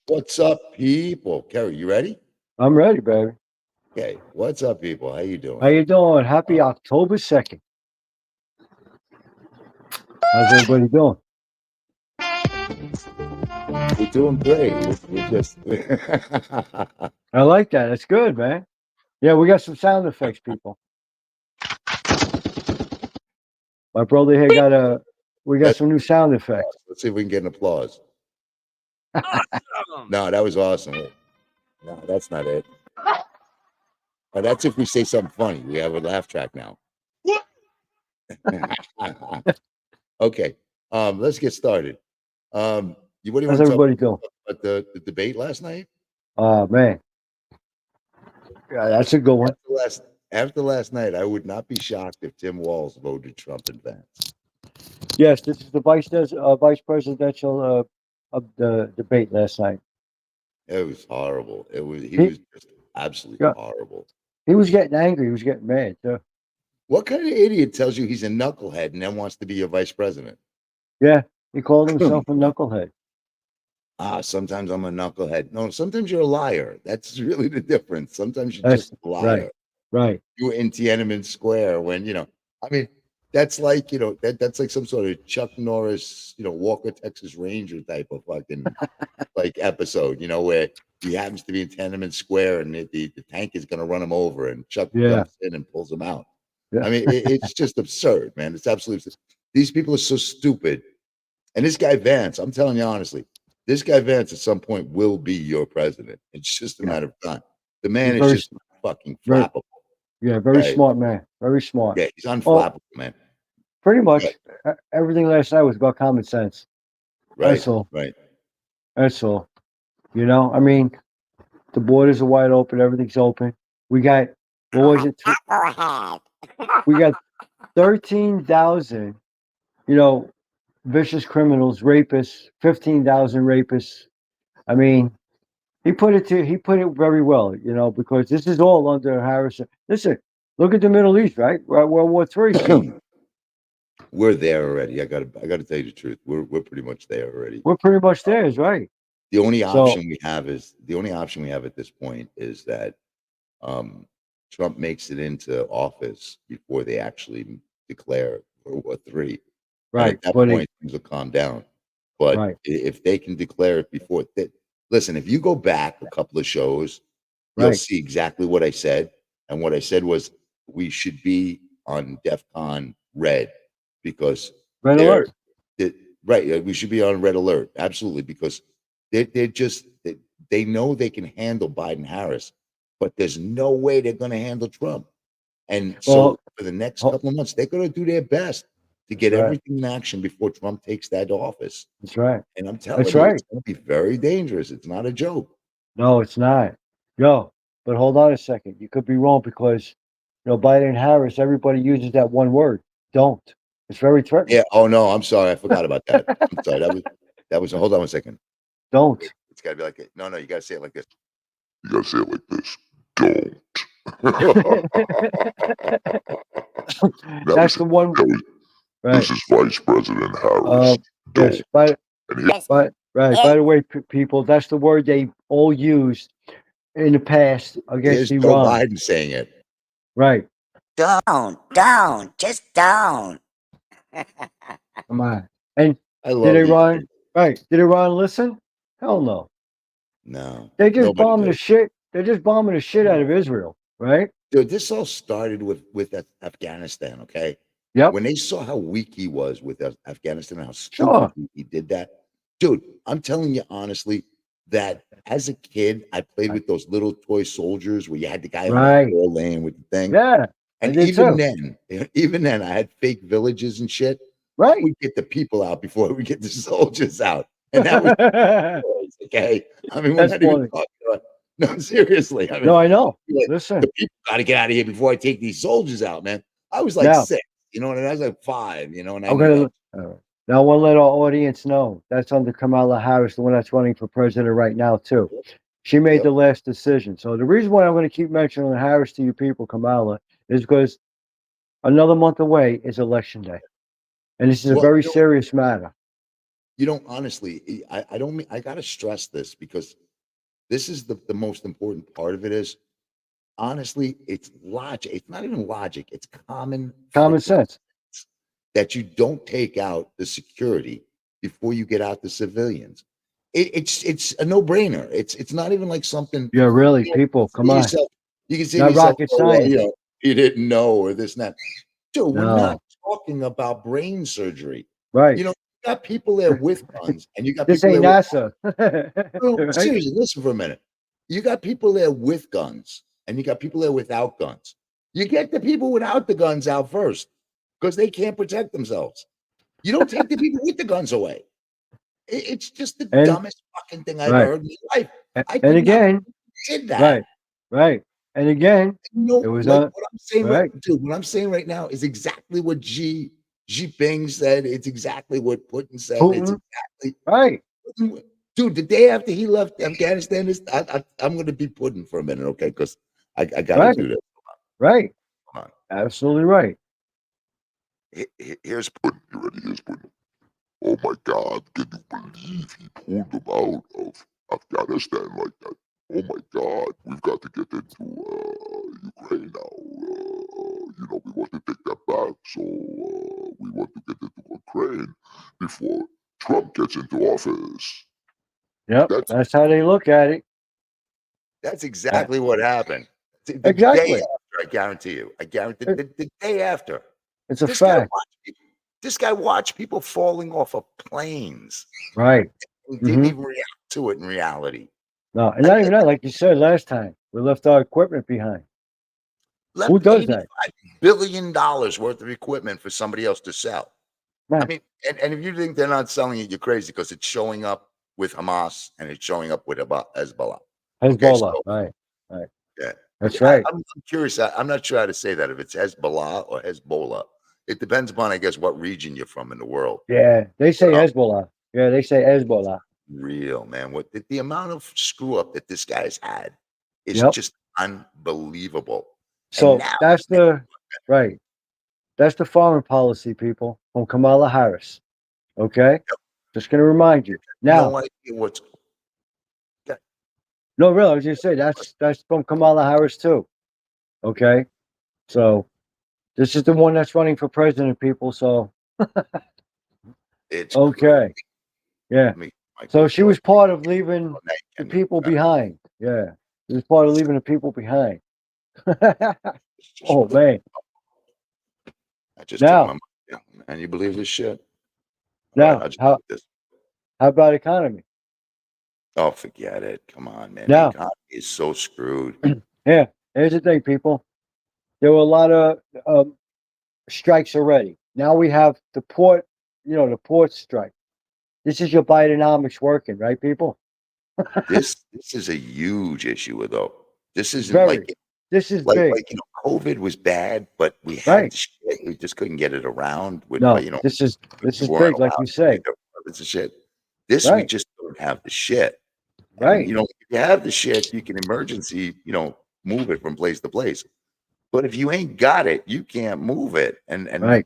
What's up, people? Kerry, you ready? I'm ready, baby. Okay. What's up, people? How you How doing? you doing? Uh, Happy October 2nd. How's everybody doing? we're doing great. We're just I like that. That's good, man. Yeah, we got some sound effects, people. My brother here we got that's some new sound effects. let's see if we can get an applause. Awesome. No, that was awesome. Wait, no, that's not it. Oh, that's if we say something funny. We have a laugh track now. Okay. Let's get started. What do you How's want to talk everybody doing? about the debate last night? Oh, man. Yeah, that's a good one. After last after last night, I would not be shocked if Tim Walz voted Trump and Vance. Yes, this is the vice presidential of the debate last night. It was horrible. He He, was just absolutely yeah, horrible. he was getting angry. He was getting mad, too. What kind of idiot tells you he's a knucklehead and then wants to be your vice president? Yeah, he called Come himself a on. knucklehead. Sometimes I'm a knucklehead. No, sometimes you're a liar. That's really the difference. Sometimes you're just That's a right, liar. right. You were in Tiananmen Square when, I mean, that's like, that's like some sort of Chuck Norris, Walker, Texas Ranger type of fucking like episode, where he happens to be in Tiananmen Square and the tank is going to run him over and Chuck Yeah, jumps in and pulls him out. yeah, I mean, it's just absurd, man. It's absolutely absurd. These people are so stupid. And this guy Vance, I'm telling you honestly, this guy Vance at some point will be your president. It's just a yeah. matter of time. The man He's is just fucking very, flappable. yeah, very Okay. smart man. Very smart. Yeah, he's Well, unflappable, man. pretty Right, much everything last night was about common sense. right, That's all. right. That's all. I mean, the borders are wide open. Everything's open. We got what was it? We got 13,000. You know, vicious criminals, rapists. 15,000 rapists. I mean, he put it very well. Because this is all under Harrison. Listen, look at the Middle East, right? We're at World War III. We're there already. I gotta tell you the truth. We're pretty much there already. We're pretty much there, is right. So The only option we have at this point is that um, Trump makes it into office before they actually declare World War III, and right, at that but point things will calm down. But right, if they can declare it before that, listen, if you go back a couple of shows, you'll right. see exactly what I said. And what I said was we should be on DEFCON red because Red they're alert. they, right. We should be on red alert. Absolutely. Because they're just they know they can handle Biden Harris, but there's no way they're going to handle Trump. And so Well, for the next ho- couple of months, they're going to do their best to that's get right. everything in action before Trump takes that office. That's right. And I'm That's telling you, it's right. going to be very dangerous. It's not a joke. No, it's not. Yo, but hold on a second. You could be wrong because Biden and Harris. Everybody uses that one word. Don't. It's very threatening. Yeah. Oh no, I'm sorry. I forgot about that. I'm sorry. That was. Hold on one second. Don't. It's got to be like it. No, no. You got to say it like this. You gotta say it like this. Don't. Now That's this, the one. that was, Right. this is Vice President Uh, Harris. yes. Don't. And he, By the way, people, that's the word they all used in the past against Here's Joe Iran. Biden saying it. Right. Don't, just don't. Come on. And I did love these Iran? things. Right. Did Iran listen? Hell no. No, They just nobody bombing the did. shit. They're just bombing the shit out of Israel. Right. Dude, this all started with Afghanistan. Okay, Yep. when they saw how weak he was with Afghanistan, how stupid Sure. he did that, dude. I'm telling you honestly that as a kid, I played Right. with those little toy soldiers where you had the guy on the Right. floor laying with the thing. Yeah. I And did too. even then, I had fake villages and shit. I Right. would get the people out before we get the soldiers out, and that was okay. I mean, we're That's not even funny. talking about no, seriously. I mean, No, I know. like, Listen. the people got to get out of here before I take these soldiers out, man. I was like Now 6, and I was like 5, and I I'm knew that. gonna. Now I want to let our audience know that's under Kamala Harris, the one that's running for president right now too. She made Yep. the last decision. So the reason why I'm going to keep mentioning Harris to you people, Kamala, is because another month away is election day, and this is a Well, very serious matter. honestly, I don't mean, I gotta stress this because this is the most important part of it is honestly, it's logic. It's not even logic. It's common Common freaking sense. that you don't take out the security before you get out the civilians. It's a no brainer. It's not even like something Yeah, really, you know, people, you come say to on. yourself. You can say to Not yourself, rocket "Oh well, science. you didn't know," or this and that. Dude, we're not No. talking about brain surgery. Right. You got people there with guns, and you got This people there ain't with NASA. no, Right? seriously, listen for a minute. You got people there with guns, and you got people there without guns. You get the people without the guns out first because they can't protect themselves. You don't take the people with the guns away. It's just the And dumbest fucking thing I ever right. heard in my life. I And could not believe again, you did that. right, right. And again, it was Like on what I'm saying right, right. dude. What I'm saying right now is exactly what Xi Jinping said. It's exactly what Putin said. It's Putin, exactly right, dude, the day after he left Afghanistan, I'm going to be Putin for a minute, okay? Because I got to right, do this. right. Come on. Absolutely right. Here's But you ready? Here's what. Oh my God! Can you believe he pulled them out of Afghanistan like that? Oh my God! We've got to get into Ukraine now. We want to take that back. So we want to get into Ukraine before Trump gets into office. Yep. That's That's how they look at it. that's Uh, exactly what happened. The day Exactly. after, I guarantee you. I guarantee It- the day after. It's a This guy fact. watched people. This guy watched people falling off of planes Right. and didn't Hmm. even react to it in reality. No, and Like not even that, like you said last time, we left our equipment behind. Who left does that? $85 billion worth of equipment for somebody else to sell. I Man, mean, and if you think they're not selling it, you're crazy because it's showing up with Hamas and it's showing up with Hezbollah. Okay, Hezbollah. so Right. Right. yeah, That's right. I'm curious. I'm not sure how to say that if it's Hezbollah or Hezbollah. It depends upon, I guess, what region you're from in the world. Yeah. They say But Hezbollah. Yeah, they say Hezbollah. real man, what the amount of screw up that this guy's had is Yep. just unbelievable. And So now, that's the right. That's the foreign policy, people, from Kamala Harris. Okay? Just gonna remind you. Now, no idea what's no, really, I was gonna say that's from Kamala Harris too. Okay? So this is the one that's running for president, people. So it's crazy. okay. Yeah. Let me my So she GoPro. was part of leaving Oh, now you the can people behind. Yeah. She was part of leaving the people behind. just Oh man. I just took my Now, money down. And you believe this shit? All right, now, I'll just how do this. how about economy? Oh, forget it. Come on, man. The Now, economy is so screwed. yeah, here's the thing, people. There were a lot of strikes already. Now we have the port, the port strike. This is your Bidenomics working, right, people? This is a huge issue, though. This isn't Very. This is like big, COVID was bad, but we had right? the shit. We just couldn't get it around with No, this is we weren't big, like allowed you to say, take our weapons and shit. This we right? just don't have the shit. And Right, if you have the shit, you can emergency, move it from place to place. But if you ain't got it, you can't move it. right.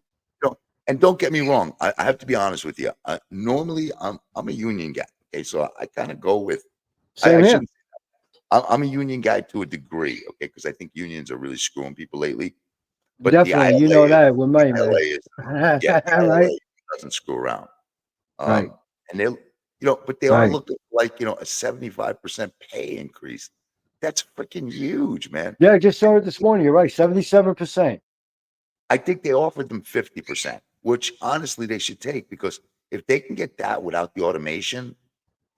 And don't get me wrong. I have to be honest with you. Normally, I'm a union guy. Okay, so I kind of go with. I Same here. shouldn't. I'm a union guy to a degree. Okay, because I think unions are really screwing people lately. But the Definitely, you ILA know is that with me, the man. ILA is yeah, the Right, ILA doesn't screw around. right, And but they are right. looking like a 75% pay increase. That's freaking huge, man. Yeah, I just saw it this morning. You're right, 77%. I think they offered them 50%, which honestly they should take because if they can get that without the automation,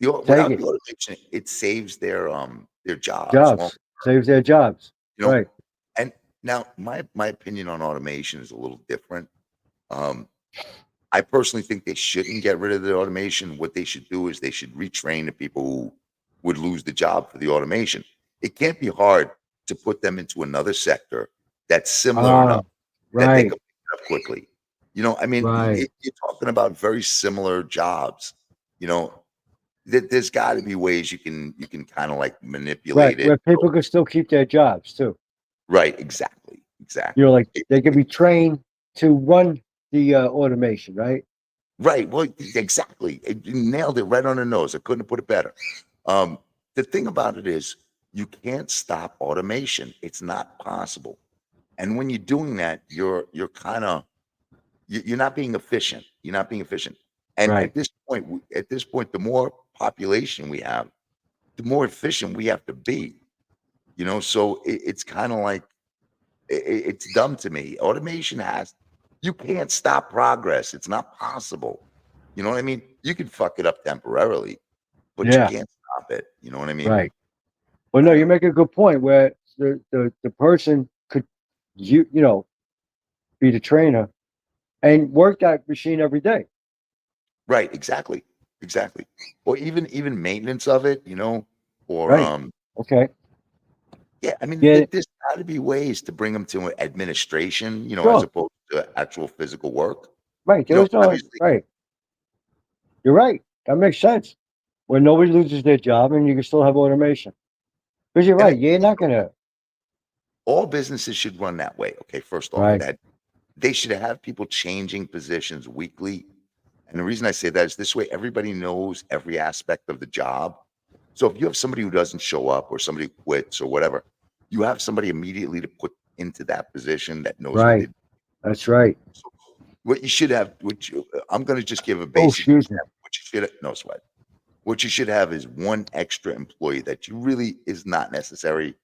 Take without it. the automation, it saves their jobs. Well, Jobs saves their jobs. you know, Right. and now my opinion on automation is a little different. Um, I personally think they shouldn't get rid of the automation. What they should do is they should retrain the people who would lose the job for the automation. It can't be hard to put them into another sector that's similar Ah, enough that they right, can pick it up quickly. I mean, right, you're talking about very similar jobs. You know, there's got to be ways you can kind of like right. manipulate it. Where people can still keep their jobs too. Right, exactly. Like It- they it- can be trained to run the automation, right? Right. Well, exactly. You nailed it right on the nose. I couldn't have put it better. The thing about it is you can't stop automation. It's not possible. And when you're doing that, you're kind of you're not being efficient. You're not being efficient. And Right. at this point, the more population we have, the more efficient we have to be. You know, so it's kind of like it's dumb to me. Automation has you can't stop progress. It's not possible. You know what I mean? You can fuck it up temporarily, but you Yeah. can't stop it. You know what I mean? Right. Well, I no, don't you know. make a good point where the person could you know be the trainer and work that machine every day. Right, exactly. Exactly. Or even maintenance of it, you know, or Right. Okay. yeah, I mean, Yeah. there's got to be ways to bring them to administration, you know, as Sure. opposed to actual physical work. Right. You There know, was no obviously, right. You're right. That makes sense. Where nobody loses their job and you can still have automation. Because you're and I right. You're not gonna. all businesses should run that way. Okay, first off, Right. that they should have people changing positions weekly. And the reason I say that is this way everybody knows every aspect of the job. So if you have somebody who doesn't show up or somebody quits or whatever, you have somebody immediately to put into that position that knows what they Right. do. That's right. So what you should have, I'm going to just give a Oh, basic excuse me. example. What you should no sweat. What you should have is one extra employee that you really is not necessary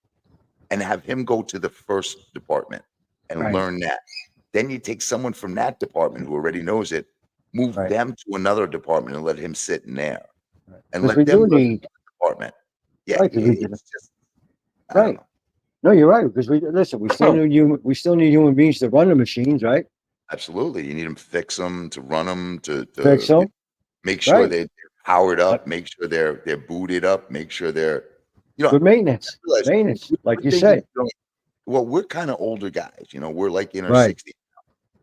and have him go to the first department and Right. learn that. Then you take someone from that department who already knows it, move Right. them to another department and let him sit in there and Because we let them do learn need. the department. Yeah, Right. Because we did. it's just I don't Right. No, you're right. Because we listen. We still know. need human. We still need human beings to run the machines, right? Absolutely, you need them to fix them, to run them, Fix them. make sure Right. they're powered Uh, up, make sure they're booted up, make sure they're you know, Good maintenance. realize Maintenance, like we're you thinking, said. you know, well, we're kind of older guys, you know, we're like in our Right. 60s.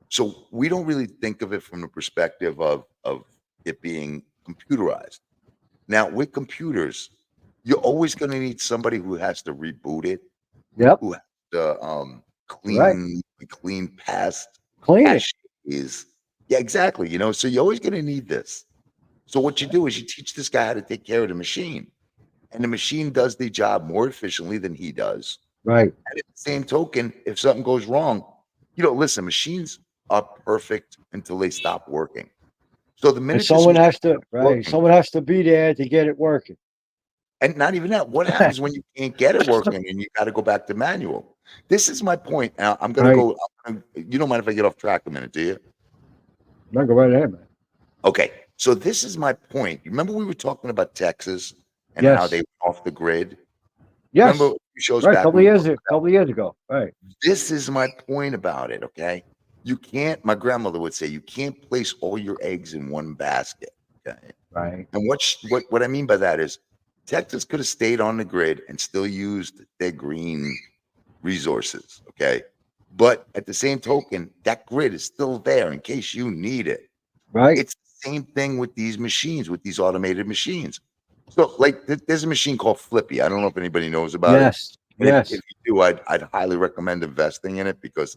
So we don't really think of it from the perspective of it being computerized. Now with computers, you're always going to need somebody who has to reboot it, Yep. who has to Right. clean past Clean it. caches. Yeah, exactly. You know, so you're always going to need this. So what you do is you teach this guy how to take care of the machine, and the machine does the job more efficiently than he does. Right. And at the same token, if something goes wrong, you know, listen, machines are perfect until they stop working. So the And minute this someone machine has to. stops Right. working, Someone has to be there to get it working. and not even that, what happens when you can't get it working and you got to go back to manual? This is my point. Now I'm going to Right. go. You don't mind if I get off track a minute, do you? No, go right ahead, man. Okay. So this is my point. Remember we were talking about Texas and how they Yes. went off the grid. Remember Yes. a few shows Right. back we were talking Couple of years ago. Right. this is my point about it, okay? You can't, my grandmother would say, you can't place all your eggs in one basket, okay? Right. And what I mean by that is Texas could have stayed on the grid and still used their green resources, okay? But at the same token, that grid is still there in case you need it. Right. It's the same thing with these machines, with these automated machines. So, like, there's a machine called Flippy. I don't know if anybody knows about it. Yes. And if Yes. you do, I'd highly recommend investing in it because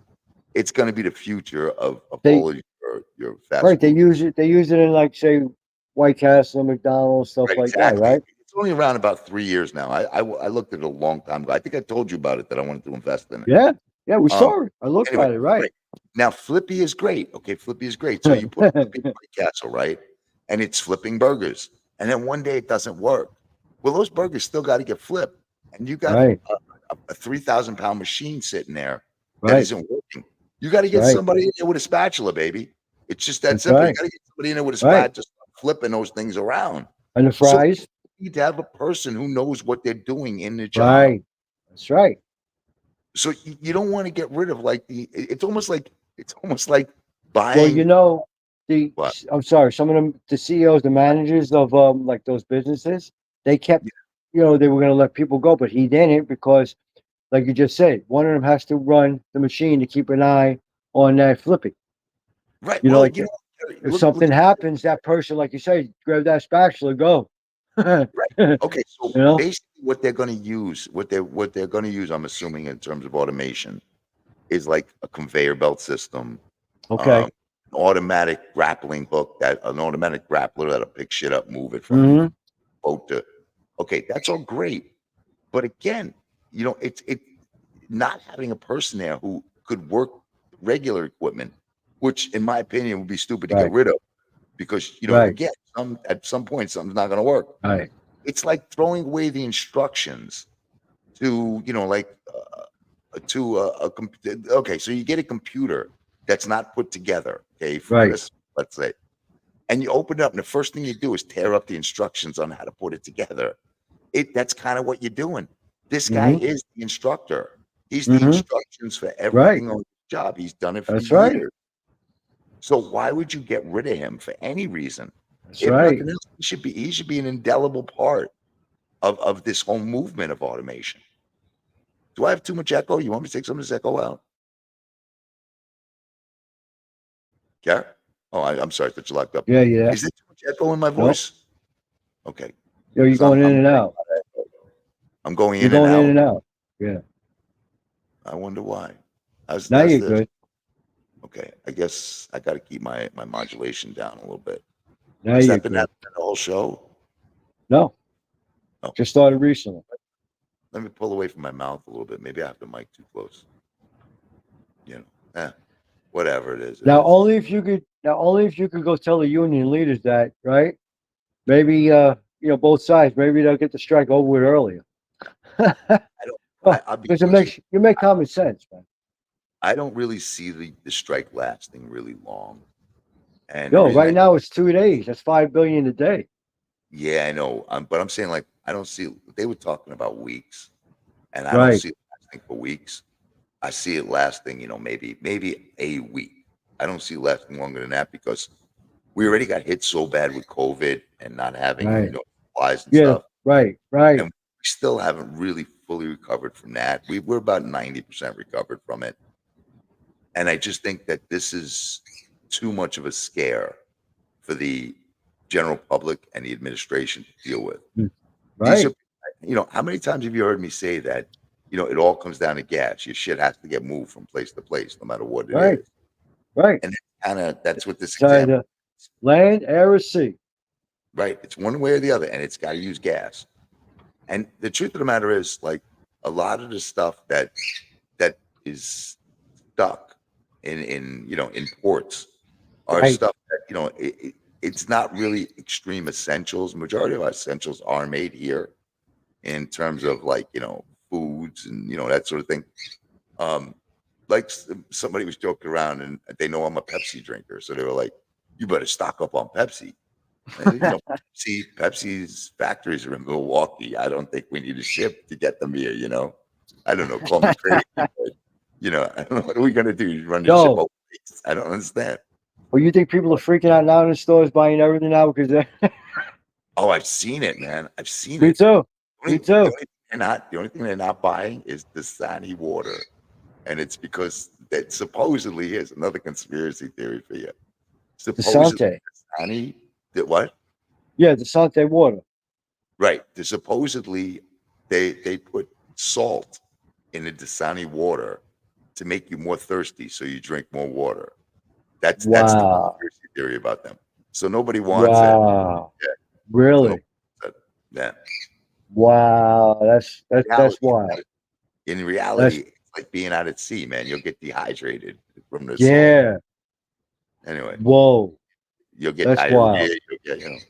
it's going to be the future of They all of your fast right. They food. use it. They use it in like say White Castle, McDonald's, stuff Right, like that. exactly. Right. It's only around about 3 years now. I looked at it a long time ago. I think I told you about it that I wanted to invest in it. Yeah. Yeah. We Um, saw it. I looked anyway, at it. Right. right. Now Flippy is great. Okay, Flippy is great. So you put Flippy in White Castle, right? And it's flipping burgers. And then one day it doesn't work. Well, those burgers still got to get flipped. And you got right. a 3,000-pound machine sitting there that Right. isn't working. You got to That's get right. somebody in there with a spatula, baby. It's just that That's simple. You right. got to get somebody in there with a Right. spatula, just flipping those things around. And the So fries. you need to have a person who knows what they're doing in the job. Right. That's right. So you don't want to get rid of like it's almost like Well, you buying know, the what? I'm sorry, some of them, the CEOs, the managers of like those businesses, they kept, Yeah, they were going to let people go, but he didn't because, like you just said, one of them has to run the machine to keep an eye on that flipping. right. You know, Well, like you know, if look something at happens, that person, like you say, grab that spatula, go. right. you Okay, so know, basically what they're going to use, what they're going to use, I'm assuming in terms of automation, is like a conveyor belt system. Um, okay, automatic grappling hook, that an automatic grappler that'll pick shit up, move it from Mhm. boat to. Okay, that's all great, but again, it's not having a person there who could work regular equipment, which in my opinion would be stupid to get Right. rid of because Right. again, at some point something's not going to work. Right. It's like throwing away the instructions to okay, so you get a computer that's not put together, okay, for Right. Christmas, let's say, and you open it up, and the first thing you do is tear up the instructions on how to put it together. That's kind of what you're doing. This guy Mhm. is the instructor. He's the Mhm. instructions for Right. everything on the job. He's done it for That's right. years. So why would you get rid of him for any reason? That's If right. nothing else, he should be an indelible part of this whole movement of automation. Do I have too much echo? You want me to take some of this echo out? Yeah. Oh, I'm sorry. I thought you locked up. Yeah. Yeah. Is there too much echo in my Nope. voice? Okay. Yo, you're 'Cause going in and out. I'm going You're in and going in out. and out. Yeah. I wonder why. How's Now you're this? good. Okay. I guess I got to keep my modulation down a little bit. Now Has you're that been good. happening the whole show? No, Oh, just started recently. let me pull away from my mouth a little bit. Maybe I have the mic too close. Whatever it is, it Now is. only if you could. Now only if you could go tell the union leaders that, right? Maybe both sides. Maybe they'll get the strike over with earlier. I don't. I'll be Because it honest with makes you make common sense, man. I don't really see the strike lasting really long. And the Yo, reason right now it's 2 days. That's 5 billion a day. yeah, I know. But I'm saying like I don't see. They were talking about weeks, and I don't Right. see it lasting for weeks. I see it lasting, maybe a week. I don't see it lasting longer than that because we already got hit so bad with COVID and not having Right. supplies and Yeah. stuff, Right. Right. and we still haven't really fully recovered from that. We're about 90% recovered from it, and I just think that this is too much of a scare for the general public and the administration to deal with. These Right. are, how many times have you heard me say that, it all comes down to gas. Your shit has to get moved from place to place, no matter what it Right. is. Right. And that's what this It's example, either land, air, or sea. right? It's one way or the other, and it's got to use gas. And the truth of the matter is, like a lot of the stuff that is stuck in ports are Right. stuff that it's not really extreme essentials. Majority of our essentials are made here in terms of like foods and that sort of thing. Um, like somebody was joking around and they know I'm a Pepsi drinker, so they were like, "You better stock up on Pepsi." And, Pepsi's factories are in Milwaukee. I don't think we need a ship to get them here. I don't know. Call me crazy, but I don't know what are we gonna do? Run the ship Yo, over? I don't understand. well, you think people are freaking out now in the stores buying everything now because they Oh, I've seen it, man. I've seen Me it. too. The Me only, too. the only thing they're not buying is the Dasani water, and it's because that supposedly is another conspiracy theory for you. Supposedly, Desante. Dasani that what? Yeah, Desante water. Right. Supposedly they put salt in the Dasani water to make you more thirsty, so you drink more water. That's the Wow. conspiracy theory about them. So nobody wants it. Wow. Yeah. So Really? nobody wants it. Yeah. Wow. That's Reality, wild. in That's reality, it's like being out at sea, man. You'll get dehydrated from the salt. yeah. Anyway, Whoa. you'll get That's diarrhea. wild. You'll get,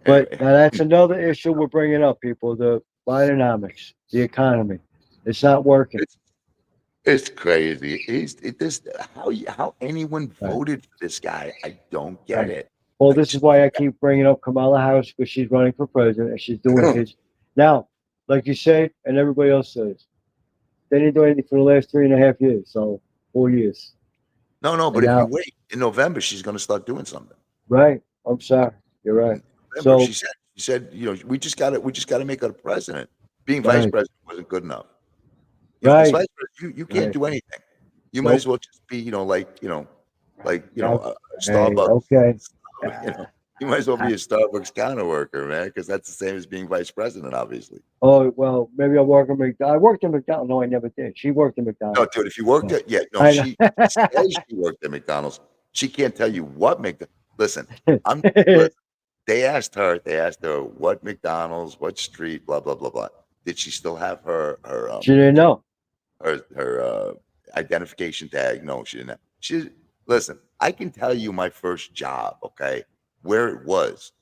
But anyway. now that's another issue we're bringing up, people. The Bidenomics, the economy. It's not working. It's crazy. This how anyone Right. voted for this guy? I don't get Right. it. Well, I this is just why I keep bringing up Kamala Harris because she's running for president and she's doing his. Now, like you say, and everybody else says, they didn't do anything for the last 3.5 years, so 4 years. no. And But if you now, wait in November, she's going to start doing something. right? I'm sorry, you're right. In November, So, she said, we just got to make her the president. Being vice right, president wasn't good enough. As right, vice president, you can't right. do anything. You might Nope. as well just be, Okay, Starbucks. okay. You know, you might as well be a Starbucks counter worker, man, because that's the same as being vice president, obviously. Oh well, maybe I'll work at McDonald's. I worked at McDonald's. No, I never did. She worked at No, McDonald's. dude, if you worked Yeah. at, yeah, no, I know. she says she worked at McDonald's. She can't tell you what McDonald's. Listen, listen, they asked her what McDonald's, what street, blah blah blah blah. Did she still have She didn't know. her identification tag? No, she didn't. Listen. I can tell you my first job, okay, where it was.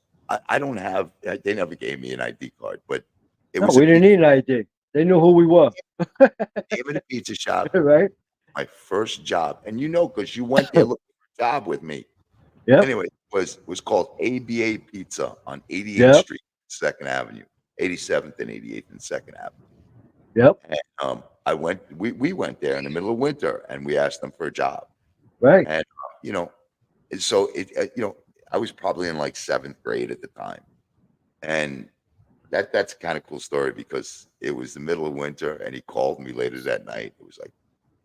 I don't have. They never gave me an ID card, but it No, was a we didn't pizza, need an ID. They knew who we were, name of the pizza shop. right? My first job, and because you went there looking for a job with me. Yep, Anyway, it was called ABA Pizza on 88th yep, Street, Second Avenue, 87th and 88th and Second Avenue. yep, And we went there in the middle of winter, and we asked them for a job. right, And you know, and so I was probably in like seventh grade at the time, and that's a kind of cool story because it was the middle of winter, and he called me later that night. It was like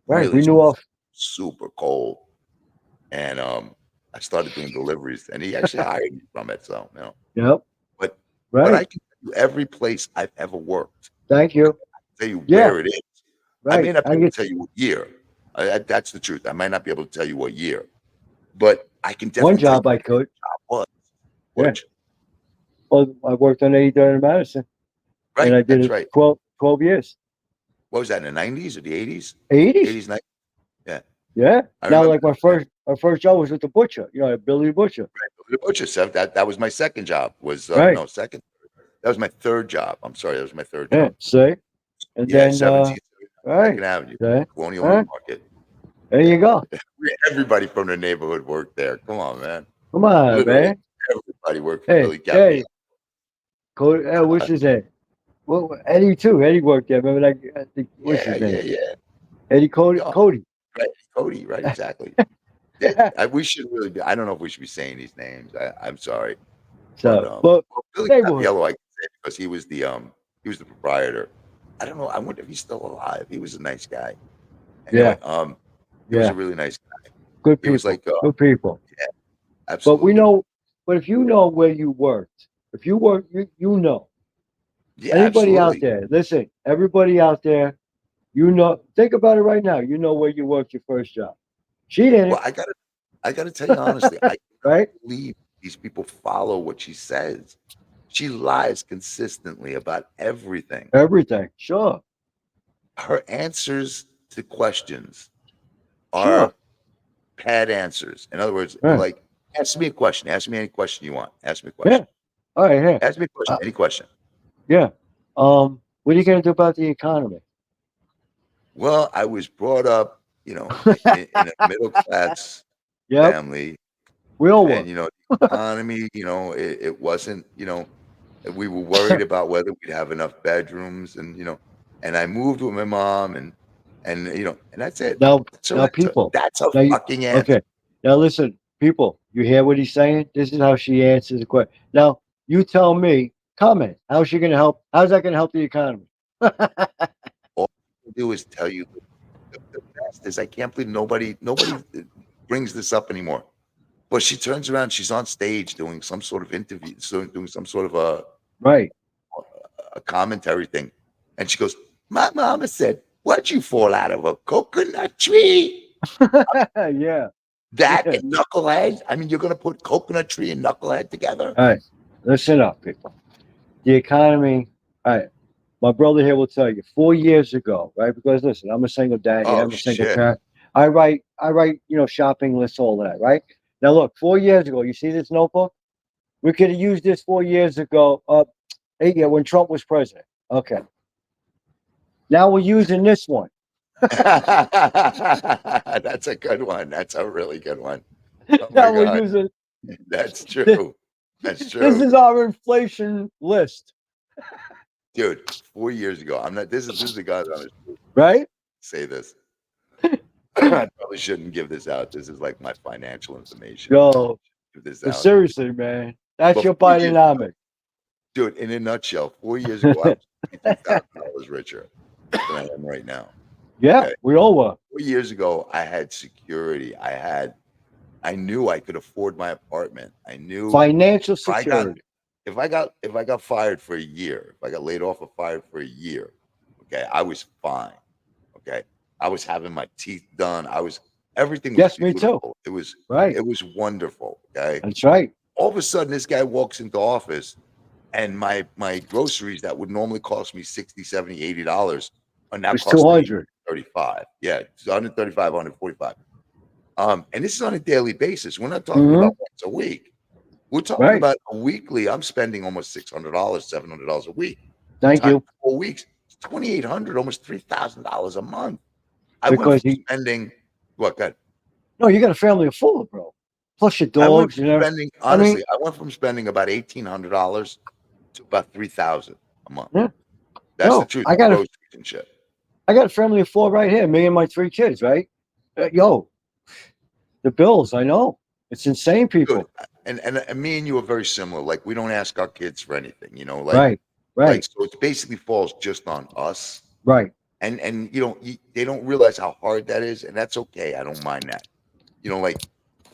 right. really We knew off. super cold, and I started doing deliveries, and he actually hired me from it. So Yep, but I right. can tell you every place I've ever worked. Thank you. Tell you Yeah, where it is. I may right. not be I able to get tell you what year. That's the truth. I might not be able to tell you what year, but I can one definitely tell you job I could. what. Yeah. Which Well, I worked on 83rd in Madison, and right? I did That's it right. 12 years. What was that in the 90s or the 80s? 80s. 80s, 90s. Yeah, Yeah. I Now, remember. like my first job was with the butcher. Billy the Butcher. The butcher. So that was my second job. Was Right. no second. That was my third job. I'm sorry, that was my third Yeah. job. See, and Yeah, then 17th right. Second Avenue, See? Colonial Huh? Meat Market. There Yeah. you go. Everybody from the neighborhood worked there. Come on, man. Come on, Literally, man. everybody worked for Hey, Billy Gabriel. What's his name? Well, Eddie too. Eddie worked there. Remember that? I think, what's Yeah, his yeah, name? yeah. Eddie Cody. No, Cody. right, Cody. Right, exactly. We should really be. I don't know if we should be saying these names. I'm sorry, but So, but well, Billy neighborhood. Capiello, I can say because he was the proprietor. I don't know. I wonder if he's still alive. He was a nice guy. Anyway, Yeah. he was Yeah. a really nice guy. Good He was people. like, Good people. yeah, But we absolutely. know. But if you know where you worked, if you work, you know. Yeah, Anybody out absolutely. there? Listen, everybody out there. You know. Think about it right now. You know where you worked your first job. She didn't. Well, I gotta tell you honestly, I cannot Right? believe these people follow what she says. She lies consistently about everything. Everything. Sure. Her answers to questions Sure. are pad answers. In other words, Yeah. like, ask me a question. Ask me any question you want. Ask me a Yeah. question. All right. Yeah. Ask me a question. Any question. Yeah. What are you gonna do about the economy? Well, I was brought up, in a middle class Yep. family, We all and were. the economy, it wasn't, we were worried about whether we'd have enough bedrooms, and I moved with my mom, and that's it. Now, That's her now, answer. people. That's a Now, fucking answer. okay. Now, listen, people. You hear what he's saying? This is how she answers the question. Now, you tell me. Comment. How's she gonna help? How's that gonna help the economy? All I can do is tell you the best is I can't believe nobody brings this up anymore. But she turns around, she's on stage doing some sort of interview, doing some sort of Right. a commentary thing, and she goes, "My mama said, what'd you fall out of a coconut tree?" Yeah. That Yeah. and knucklehead. I mean, you're gonna put coconut tree and knucklehead together? All right. Listen up, people. The economy. All right. My brother here will tell you 4 years ago, right? Because listen, I'm a single dad here. Oh I'm a single shit! parent. I write, shopping lists, all of that, right? Now look, 4 years ago, you see this notebook? We could have used this 4 years ago, 8 years when Trump was president. Okay. Now we're using this one. That's a good one. That's a really good one. Oh my Now we're god, using that's this, true. That's this true. is our inflation list, Dude, 4 years ago, I'm not. This is the guy that I'm gonna right? say this. I probably shouldn't give this out. This is like my financial information. Yo, Give this but out. seriously, man, that's But your 4 years ago, Bidenomics. dude, in a nutshell, 4 years ago, I was $22,000 richer than I am right now. Yeah, Okay. we all were. 4 years ago, I had security. I knew I could afford my apartment. I knew Financial if I got security. if I got fired for a year, if I got laid off or fired for a year, okay, I was fine. Okay. I was having my teeth done. I was Everything was Yes, me too. beautiful. It was Right. wonderful. Okay. That's right. All of a sudden, this guy walks into office, and my groceries that would normally cost me 60, 70, $80 are now It's costing me 200. 35. Yeah, it's 135, 145. And this is on a daily basis. We're not talking Hmm. about once a week. We're talking Right. about a weekly. I'm spending almost $600, $700 a week. Thank Times you. 4 weeks, it's 2,800, almost $3,000 a month. I went Because from he, spending what? God, no, you got a family of four, bro. Plus your I went dogs from and everything. spending I mean, honestly. I went from spending about $1,800 to about 3,000 a month. yeah. That's the Yo, truth. I got a Groceries and shit. I got a family of four right here. Me and my three kids. Right. Yo, the bills. I know it's insane, Dude, people. and me and you are very similar. Like we don't ask our kids for anything, Right. like Right. so it basically falls just on us. Right. And they don't realize how hard that is, and that's okay. I don't mind that. Like,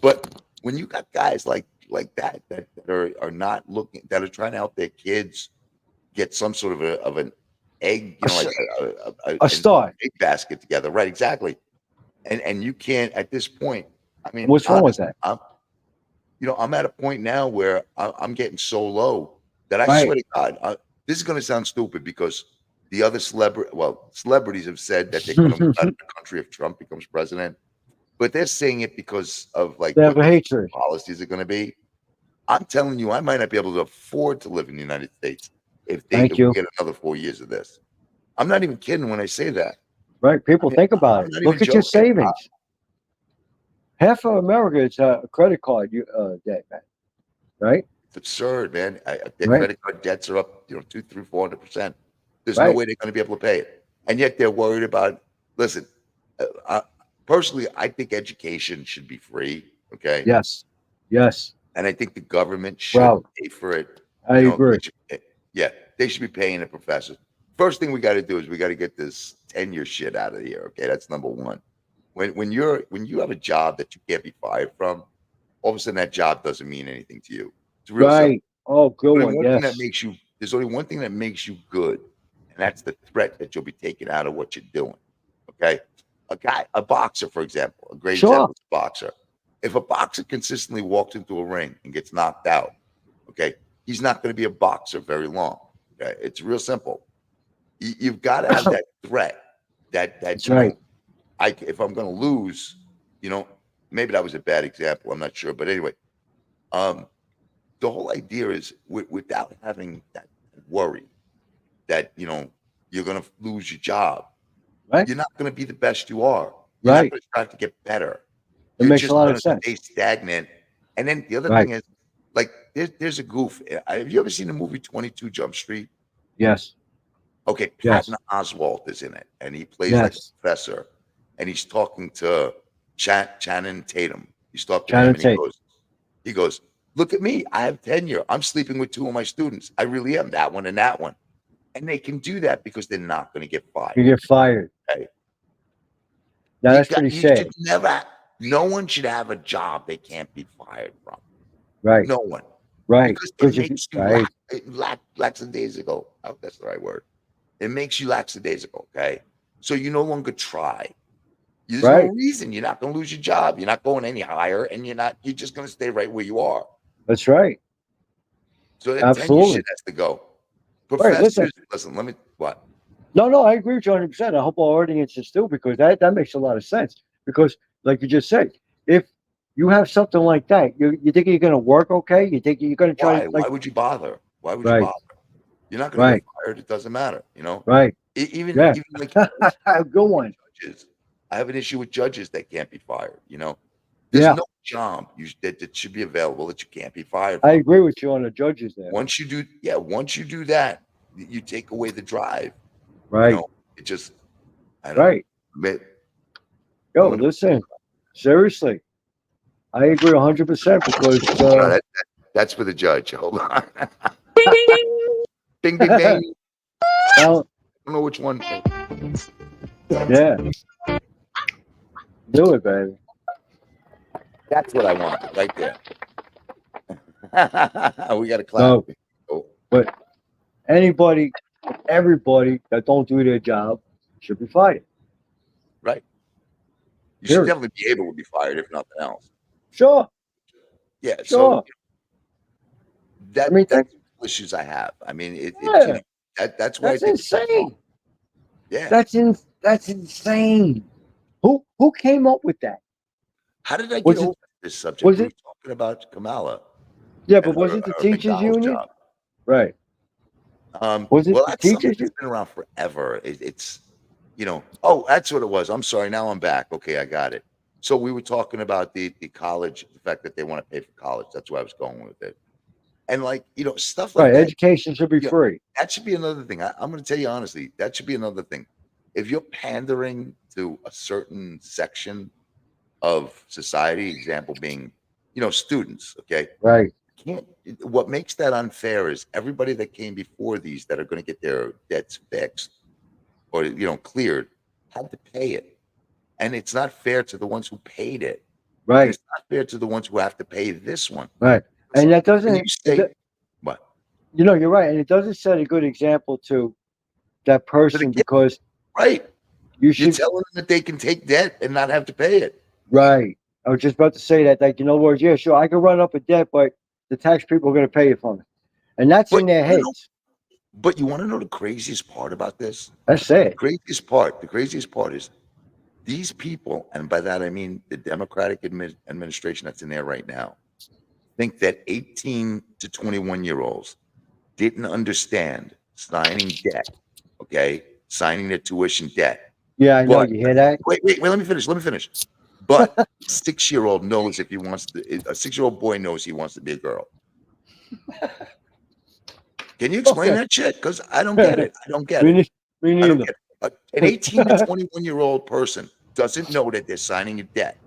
but when you got guys like that are not looking, that are trying to help their kids get some sort of an egg, A, like s- a an start. egg basket together, right? Exactly. And you can't at this point. I mean, What's wrong with honestly, that? I'm at a point now where I'm getting so low that I Right. swear to God, this is going to sound stupid because the other celebrities have said that they're going to move out of the country if Trump becomes president, but they're saying it because of like They have what a their hatred. policies are going to be. I'm telling you, I might not be able to afford to live in the United States Thank if we you. get another 4 years of this. I'm not even kidding when I say that. Right. I People mean, think about I'm it. not even Look at your joking. savings. Half of America is a credit card debt, man. Right. It's absurd, man. Their Right. credit card debts are up, 2, 3, 400%. There's no Right. way they're going to be able to pay it, and yet they're worried about. Listen, personally, I think education should be free. Okay, Yes. Yes. and I think the government should Wow. pay for it. I agree. Yeah, they should be paying the professors. First thing we got to do is we got to get this tenure shit out of here. Okay, that's number one. When you have a job that you can't be fired from, all of a sudden that job doesn't mean anything to you. It's real simple. Right. Oh, good Only one. one thing that Yes. makes you there's only one thing that makes you good, and that's the threat that you'll be taken out of what you're doing. Okay. A boxer, for example, a great Sure. example is a boxer. If a boxer consistently walks into a ring and gets knocked out, okay, he's not going to be a boxer very long. Okay. It's real simple. You've got to have that threat that That's right. if I'm going to lose, you know, maybe that was a bad example. I'm not sure, but anyway, um, the whole idea is without having that worry that you're going to lose your job, Right. you're not going to be the best you are. You're not Right. going to strive to get better. It You're makes a just lot going of to sense. stay stagnant. And then the other Right. thing is, like, there's a goof. Have you ever seen the movie 22 Jump Street? Yes. Okay, Yes. Patton Oswalt is in it, and he plays like a Yes. professor, and he's talking to Channing Tatum. He's talking to him, Shannon and Tate. he goes, "Look at me. I have tenure. I'm sleeping with two of my students. I really am that one and that one." And they can do that because they're not going to get You fired. get fired. Okay? Now that's pretty You sad. should never. No one should have a job they can't be fired from. Right. No one, Right. because it Because if makes you right. lackadaisical. Oh, that's the right word. It makes you lackadaisical. Okay, so you no longer try. There's no Right. reason. You're not going to lose your job. You're not going any higher, and you're just going to stay right where you are. That's right. So that tenure Absolutely. shit has to go. Right. Listen. Listen. Let me what? No, I agree with you 100%. I hope our audiences do because that makes a lot of sense. Because, like you just said, if you have something like that, you think you're going to work okay? You think you're going to try Why? to like Why would you bother? Why would you right, bother? You're not going to right, get fired. It doesn't matter. right? Yeah, Even like good one. judges. I have an issue with judges that can't be fired. There's Yeah, no job that should be available that you can't be fired I from. agree with you on the judges there. Once you do that, you take away the drive. Right, It just, I don't know. right. But I'm Yo, gonna, listen, seriously, I agree 100% because no, that's for the judge. Hold on. Bing, bing, bing. I now, don't know which one. yeah, do it, baby. That's what I want right there. We got to clap. No, Oh, but anybody, everybody that don't do their job should be fired. right. You should Period. definitely be able to be fired if nothing else. Sure, Yeah. sure. So I mean, that's the issues I have. I mean, it's yeah, that's why I that's think it's wrong. insane. Yeah. That's insane. Who came up with that? How did I get Was it over this subject? was We were it talking about Kamala yeah, and but was it the her teachers McDonald's union? job. Right. Was it Well, the that's something teachers? that's been around forever. It's oh, that's what it was. I'm sorry. Now I'm back. Okay, I got it. So we were talking about the college, the fact that they want to pay for college. That's where I was going with it. And like, stuff like Right. that. Education should be You know, free. that should be another thing. I'm going to tell you honestly, that should be another thing. If you're pandering to a certain section of society, example being, students, okay? Right. Can't What makes that unfair is everybody that came before these that are going to get their debts fixed or cleared had to pay it. And it's not fair to the ones who paid it. And Right. it's not fair to the ones who have to pay this one. Right. Listen, And that when you doesn't say what? you're right. And it doesn't set a good example to that To the person kid, because right? you You're should telling them that they can take debt and not have to pay it. right. I was just about to say that, like, in other words, yeah, sure, I can run up a debt, but the tax people are gonna pay it for me. And that's But in their heads. you want to know the craziest part about this? That's The sad. craziest part is these people, and by that I mean the Democratic administration that's in there right now, think that 18 to 21-year-olds didn't understand signing debt, okay? Signing their tuition debt. Yeah, I know. But You hear that? wait, let me finish. But a 6-year-old knows if he wants to, a 6-year-old boy knows he wants to be a girl. Can you explain Okay. that shit? Because I don't get it. I don't get Me, it. me I don't neither. get it. An 18 to 21-year-old person doesn't know that they're signing a debt.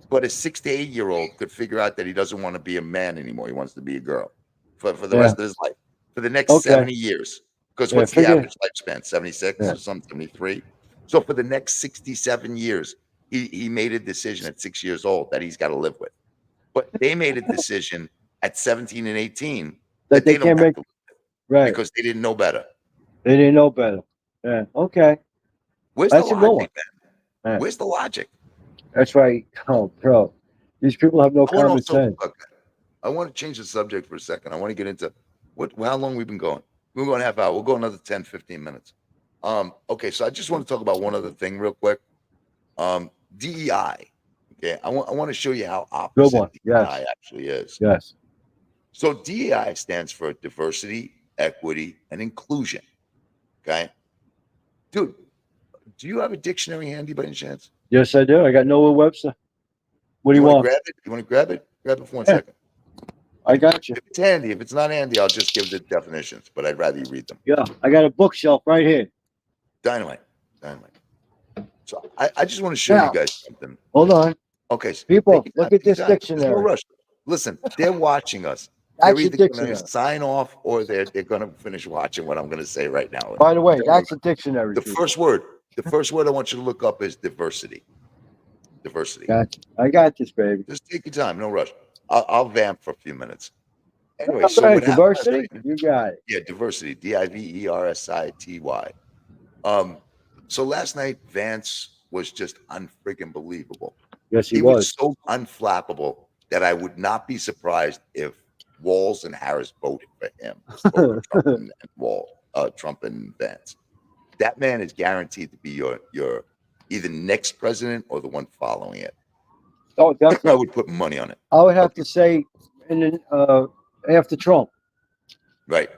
But a 6 to 8-year-old could figure out that he doesn't want to be a man anymore. He wants to be a girl for the Yeah. rest of his life, for the next Okay. 70 years. Because Yeah, what's the figure. average lifespan? 76 Yeah. or something, 73? So for the next 67 years, he made a decision at 6 years old that he's got to live with. But they made a decision at 17 and 18 That that they they don't can't have make to live with right. because they didn't know better. They didn't know better. Yeah. Okay. Where's the That's a good one. logic, man? Yeah. Where's the logic? That's right. Oh, bro. These people have no I want common also, sense. okay, I want to change the subject for a second. I want to get into how long we've been going. We're going half hour. We'll go another 10, 15 minutes. Okay, so I just want to talk about one other thing real quick. DEI. Okay, I want to show you how Good opposite one. DEI Yes. actually is. Yes. So DEI stands for diversity, equity, and inclusion. Okay, dude, do you have a dictionary handy by any chance? Yes, I do. I got Noah Webster. What do you want to want? grab it? You want to grab it? Grab it for 1 Yeah. second. I got you. If it's handy, if it's not handy, I'll just give the definitions, but I'd rather you read them. Yeah. I got a bookshelf right here. Dynamite. So I just want to show Now, you guys something. hold on. Okay, so People, take your look time, at take your this time. There's no dictionary. rush. Listen, they're watching us. They're That's a either going to dictionary. sign off or they're going to finish watching what I'm going to say right now. By the way, Don't that's worry. a dictionary. The people. first word I want you to look up is diversity. Diversity. Gotcha. I got this, baby. Just take your time, no rush. I'll vamp for a few minutes. Anyway, All so right, what happened last diversity. night- You got it. Yeah, diversity. Diversity. So last night, Vance was just unfreaking believable. Yes, he He was was. so unflappable that I would not be surprised if Walz and Harris voted for him over Trump and Vance. That man is guaranteed to be your either next president or the one following it. Oh, I definitely. would put money on it. I would have Okay. to say, and then after Trump, Right.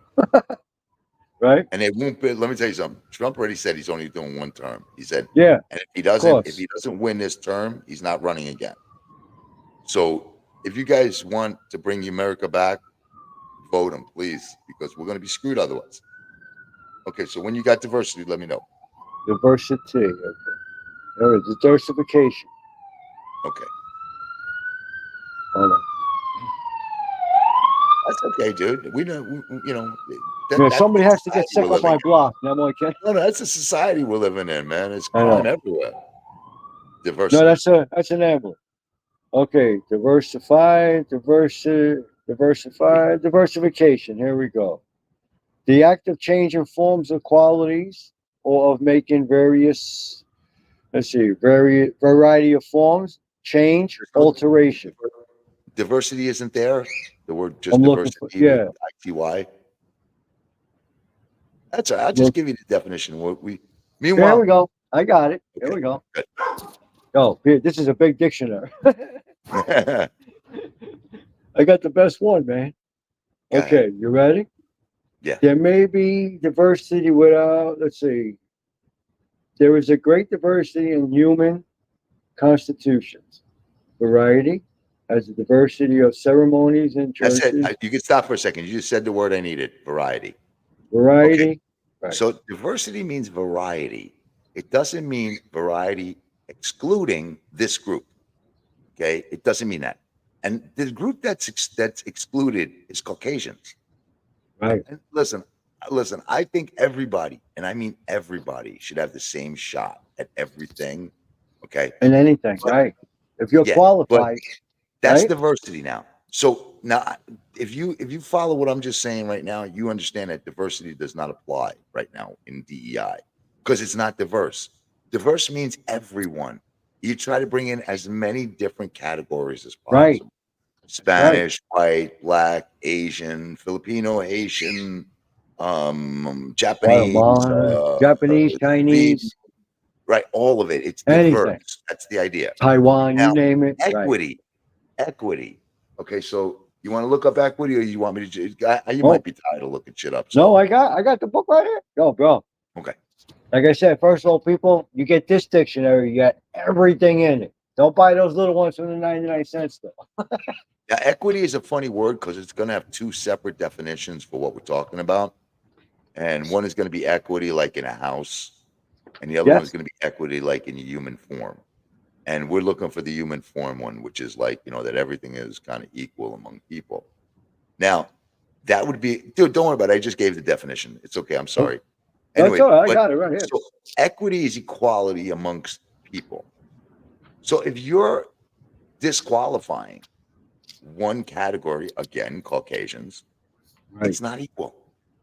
right? And it won't be. Let me tell you something. Trump already said he's only doing one term. He said, Yeah. and if course. he doesn't win this term, he's not running again. So if you guys want to bring America back, vote him, please, because we're going to be screwed otherwise. Okay, so when you got diversity, let me know. Diversity. Okay. All right, diversification. Okay, Hold on. that's okay, dude. We know, Yeah, somebody has to society get sick we're on my living block. No, I'm okay. in. No, that's the society we're living in, man. It's I know. crime everywhere. No, Diversity. that's an ambulance. Okay, diversification. Here we go. The act of changing forms of qualities or of making various Let's see. Variety of forms, change, There's no alteration. diversity isn't there. The word just I'm looking for, diversity with yeah. ITY. That's all right. I'll just Look, give you the definition. What we there we meanwhile, go. I got it. There okay, we go. good. Oh, here, this is a big dictionary. I got the best one, man. Go ahead. Okay, you ready? Yeah. There may be diversity without, let's see, there is a great diversity in human constitutions. Variety has a diversity of ceremonies and That's it. churches. You can stop for a second. You just said the word I needed, variety. Okay. Variety, right, So diversity means variety. It doesn't mean variety excluding this group. Okay. It doesn't mean that. And the group that's excluded is Caucasians. right. And listen, I think everybody, and I mean everybody, should have the same shot at everything. Okay. And anything, But right? If you're yeah, but qualified, that's right? diversity now. So now if you follow what I'm just saying right now, you understand that diversity does not apply right now in DEI because it's not diverse. Diverse means everyone. You try to bring in as many different categories as Right, possible. that's right. Spanish, white, black, Asian, Filipino, Haitian, Japanese, Japanese, Korean, Chinese, right? All of it. It's anything. diverse. That's the idea. Taiwan, Now, you name it. Right. equity, equity. Okay, so you want to look up equity, or you want me to? You Oh, might be tired of looking shit up. no, So I got the book right here. Go, bro. okay, Like I said, first of all, people, you get this dictionary, you got everything in it. Don't buy those little ones from the 99 cent store. now equity is a funny word because it's going to have two separate definitions for what we're talking about, and one is going to be equity like in a house, and the other one is Yes, going to be equity like in a human form. And we're looking for the human form one, which is like that everything is kind of equal among people. Now, that would be, dude, don't worry about it. I just gave the definition. It's okay. I'm sorry. that's Anyway, all right. I but got it right here. so equity is equality amongst people. So if you're disqualifying one category, again, Caucasians, Right. it's not equal.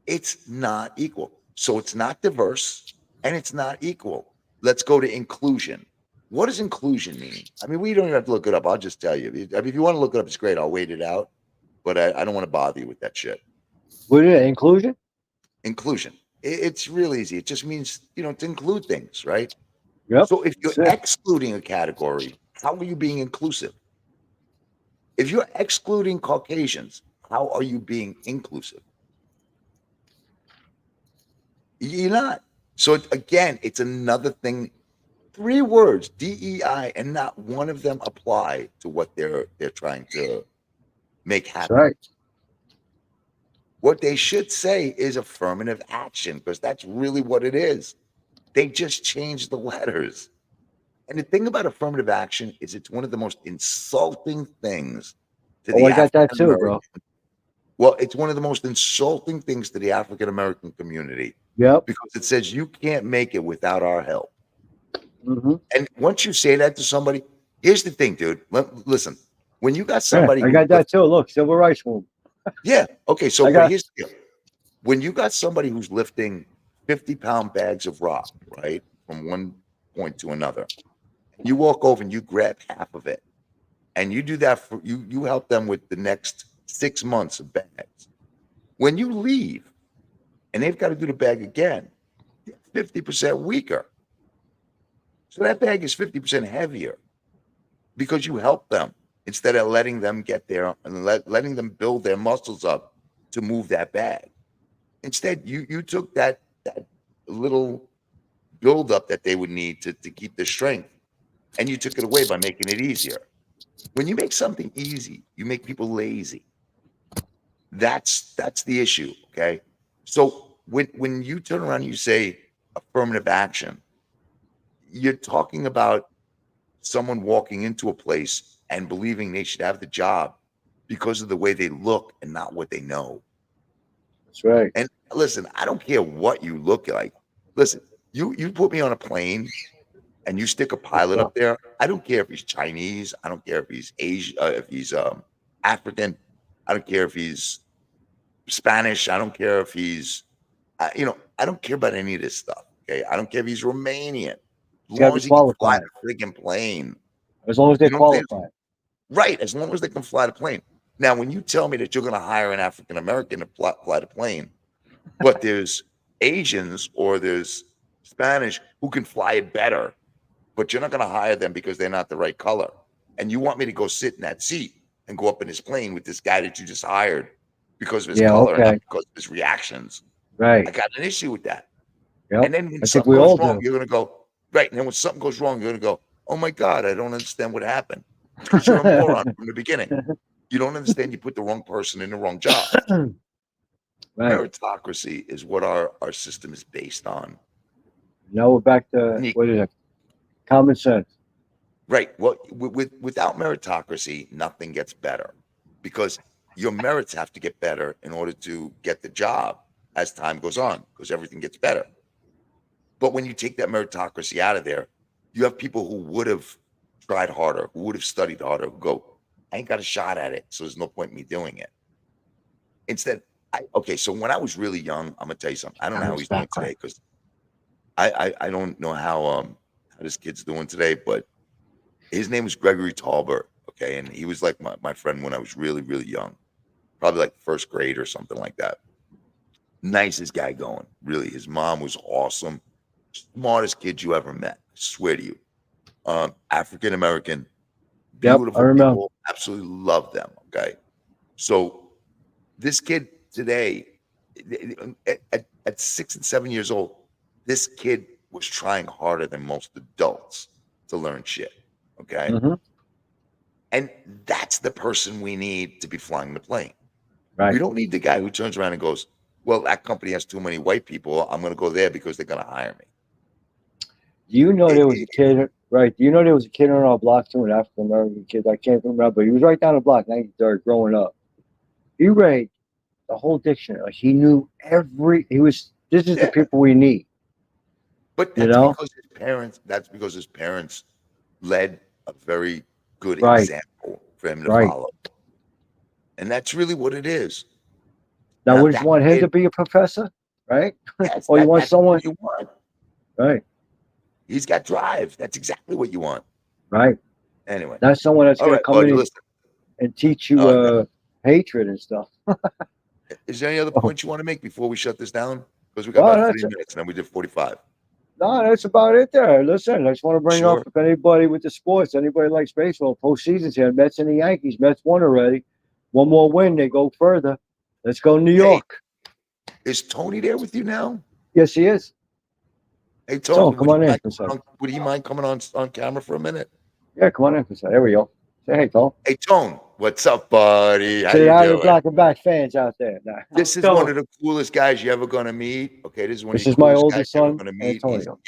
It's not equal. So it's not diverse and it's not equal. Let's go to inclusion. What does inclusion mean? I mean, we don't even have to look it up. I'll just tell you. I mean, if you want to look it up, it's great. I'll wait it out. But I don't want to bother you with that shit. What is it? Inclusion? Inclusion. It's real easy. It just means, to include things, right? Yep. So if you're That's it. excluding a category, how are you being inclusive? If you're excluding Caucasians, how are you being inclusive? You're not. So again, it's another thing. 3 words, DEI, and not one of them apply to what they're trying to make That's happen. right. What they should say is affirmative action, because that's really what it is. They just changed the letters. And the thing about affirmative action is it's one of the most insulting things to Oh, the I got that African too, American. bro. Well, it's one of the most insulting things to the African American community Yep. because it says you can't make it without our help. Mm-hmm. And once you say that to somebody, here's the thing, dude. Listen, when you got Yeah, somebody I who's got that too. Look, civil rights movement. yeah, okay. So, I but got here's the deal. When you got somebody who's lifting 50-pound bags of rock, right, from one point to another, and you walk over and you grab half of it, and you do that for you help them with the next 6 months of bags. When you leave and they've got to do the bag again, 50% weaker. So that bag is 50% heavier because you help them instead of letting them get there and letting them build their muscles up to move that bag. Instead, you took that little buildup that they would need to keep their strength, and you took it away by making it easier. When you make something easy, you make people lazy. That's the issue. Okay. So when you turn around and you say affirmative action, you're talking about someone walking into a place and believing they should have the job because of the way they look and not what they know. that's right. And listen, I don't care what you look like. Listen, you put me on a plane and you stick a pilot up there. I don't care if he's Chinese. I don't care if he's Asian, if he's African. I don't care if he's Spanish. I don't care if he's, I don't care about any of this stuff. Okay. I don't care if he's Romanian. It's gotta long be as he can fly qualified. the friggin' plane. As long as You they're know what I'm saying? qualified. Right, as long as they can fly the plane. Now, when you tell me that you're gonna hire an African American to fly the plane, but there's Asians or there's Spanish who can fly it better, but you're not gonna hire them because they're not the right color. And you want me to go sit in that seat and go up in his plane with this guy that you just hired because of his Yeah, color, not okay. because of his reactions. I Right. got an issue with that. Yep. And then when I think something we goes all wrong, do. you're gonna go, right. And then when something goes wrong, you're gonna go, oh my God, I don't understand what happened. Because you're a moron from the beginning. You don't understand you put the wrong person in the wrong job. Right. Meritocracy is what our system is based on. Now we're back to Unique. what is it? Common sense. Right. Well, without meritocracy, nothing gets better because your merits have to get better in order to get the job as time goes on, because everything gets better. But when you take that meritocracy out of there, you have people who would have tried harder, who would have studied harder, who go, I ain't got a shot at it, so there's no point in me doing it. Instead, okay, so when I was really young, I'm gonna tell you something. I don't know how he's doing today because I don't know how this kid's doing today, but his name was Gregory Talbert. Okay, and he was like my friend when I was really, really young, probably like first grade or something like that. Nicest guy going, really. His mom was awesome, smartest kid you ever met. I swear to you. African American, Yep, I beautiful remember. people, absolutely love them. Okay, so this kid today, at 6 and 7 years old, this kid was trying harder than most adults to learn shit. Okay. Hmm. And that's the person we need to be flying the plane. We Right. don't need the guy who turns around and goes, well, that company has too many white people. I'm going to go there because they're going to hire me. Do you know It- there was a it- kid? Right. Do you know there was a kid on our block too, an African American kid? I can't remember. He was right down the block, 93rd, growing up. He read the whole dictionary. Like he knew every. He was. This is the yeah, people we need. but You know. that's because his parents led a very good Right. example for him to Right. follow. And that's really what it is. Now, Now would you that want him to kid, be a professor? Right. yes, Or you want that's what someone? you want. Right. He's got drive. That's exactly what you want. Right. Anyway, Not someone that's all going to right, come bud. in Listen, and teach you no. hatred and stuff. Is there any other Oh, points you want to make before we shut this down? Because we got well, about that's 3 minutes, and then we did 45. no, that's about it there. Listen, I just want to bring up Sure. if anybody with the sports, anybody likes baseball, postseason's here. Mets and the Yankees. Mets won already. One more win, they go further. Let's go New Hey, York. is Tony there with you now? Yes, he is. Hey, So Tony, come on in for a second. would he mind coming on camera for a minute? Yeah, come on in for a second. There we go. Say hey, Tom. Hey, Tone, what's up, buddy? How Say you hi to the doing? black and black fans out there. Nah. This is one of the coolest guys you're ever gonna meet. Okay, this is one of This the is my coolest guys oldest you're ever son, gonna meet. Antonio.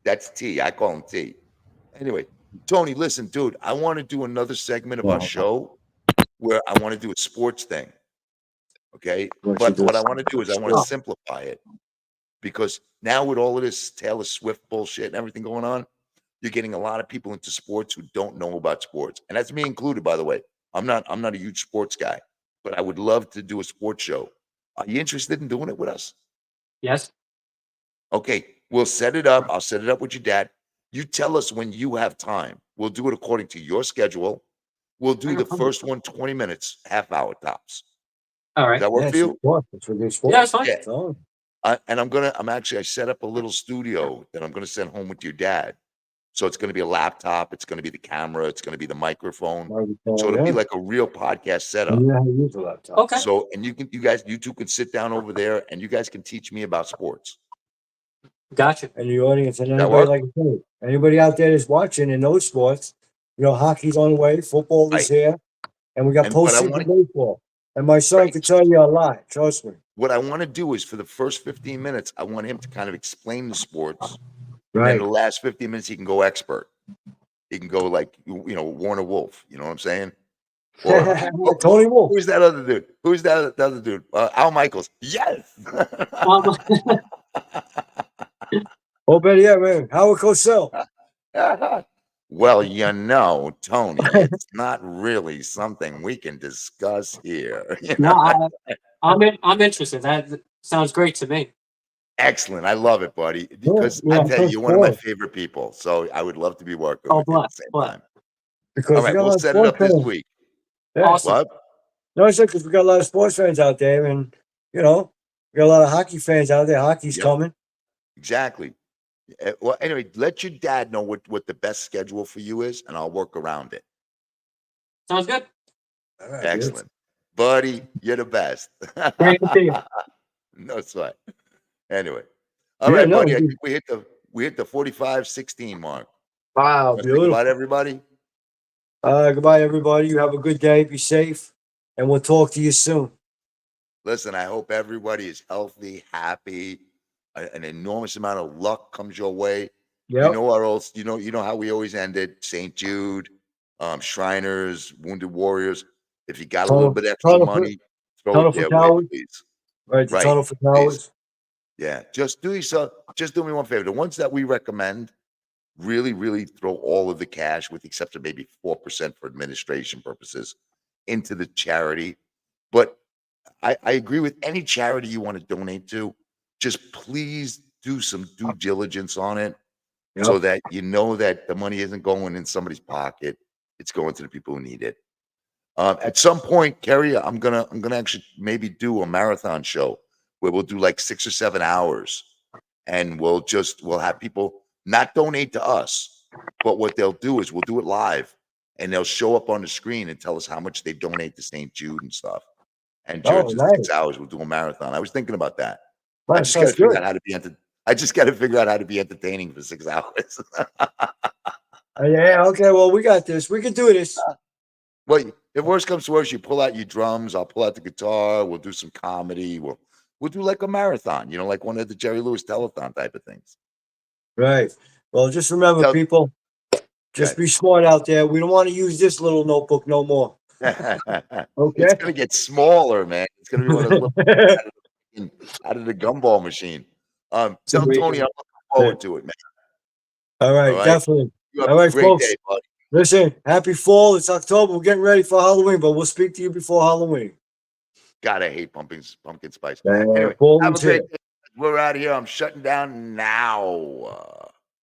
That's T. I call him T. Anyway, Tony, listen, dude, I want to do another segment of our Well, show where I want to do a sports thing. Okay, what you but do? what I want to do is I want to simplify it because now with all of this Taylor Swift bullshit and everything going on, you're getting a lot of people into sports who don't know about sports, and that's me included, by the way. I'm not a huge sports guy, but I would love to do a sports show. Are you interested in doing it with us? Yes. Okay, we'll set it up. I'll set it up with your dad. You tell us when you have time. We'll do it according to your schedule. We'll do the first one 20 minutes, half hour tops. All Does right. that work for you? It's a good sport. Yeah, it's fine. Yeah. So, I set up a little studio that I'm gonna send home with your dad. So it's gonna be a laptop, it's gonna be the camera, it's gonna be the microphone. So it'll be like a real podcast setup. You know how to use a laptop. Okay. So and you two can sit down over there and you guys can teach me about sports. Gotcha. And the audience and That anybody work? like I say, anybody out there that's watching and knows sports, hockey's on the way, football is Right. here, and we got And what I postseason want baseball. And my son Right. can tell you a lot. Trust me. what I want to do is for the first 15 minutes, I want him to kind of explain the sports. And Right. then the last 15 minutes, he can go expert. He can go like Warner Wolf. You know what I'm saying? Or Tony Wolf. who's that other dude? Who's that other dude? Al Michaels. Yes. Um, Oh, better yeah, man. Howard Cosell. Well, Tony, it's not really something we can discuss here. no, I'm interested. That sounds great to me. Excellent. I love it, buddy. Yeah, Because yeah, I I'm tell so you, you're one of my spoiled. favorite people. So I would love to be working Oh, with you at bless, the same bless. time. All Because we right, got a we'll lot of set it sports up this fans. week. Yeah. Awesome. What? No, I said because we got a lot of sports fans out there, and we got a lot of hockey fans out there. Hockey's Yep. coming. Exactly. Well, anyway, let your dad know what the best schedule for you is, and I'll work around it. Sounds good. All right, dude. Excellent. Buddy, you're the best. Great to see you. No sweat. Anyway. All Yeah, right, no, buddy. I dude. think we hit the 45-16 mark. Wow, Wanna say beautiful. goodbye to everybody. Goodbye, everybody. You have a good day. Be safe, and we'll talk to you soon. Listen, I hope everybody is healthy, happy. An enormous amount of luck comes your way. You Yep. know our old, you know how we always ended. St. Jude, Shriners, Wounded Warriors. If you got a little bit extra Tunnel for, money, throw tunnel it for their way, towers. please. Right, the Right, tunnel for please. towers. Yeah, just do yourself. Just do me one favor. The ones that we recommend, really, really throw all of the cash, with the exception of maybe 4% for administration purposes, into the charity. But I agree with any charity you want to donate to. Just please do some due diligence on it, so Yep. that you know that the money isn't going in somebody's pocket. It's going to the people who need it. At some point, Kerry, I'm gonna actually maybe do a marathon show where we'll do like 6 or 7 hours, and we'll have people not donate to us, but what they'll do is we'll do it live, and they'll show up on the screen and tell us how much they donate to St. Jude and stuff. And Oh, just nice. 6 hours, we'll do a marathon. I was thinking about that. I That just got to sounds figure good. out how to be I just got to figure out how to be entertaining for 6 hours. Yeah. Okay. Well, we got this. We can do this. Well, if worse comes to worse, you pull out your drums. I'll pull out the guitar. We'll do some comedy. We'll do like a marathon. Like one of the Jerry Lewis telethon type of things. Right. Well, just remember, Tell- people. Just Okay. be smart out there. We don't want to use this little notebook no more. Okay. It's gonna get smaller, man. It's gonna be one of those little out of the gumball machine. Tell Great. Tony I'm looking forward to it, man. All right, All right. definitely. You have All a right, great folks. day, buddy. Listen, happy fall. It's October. We're getting ready for Halloween, but we'll speak to you before Halloween. God, I hate pumpkin spice. Anyway, Fall have a is here. great day. We're out of here. I'm shutting down now.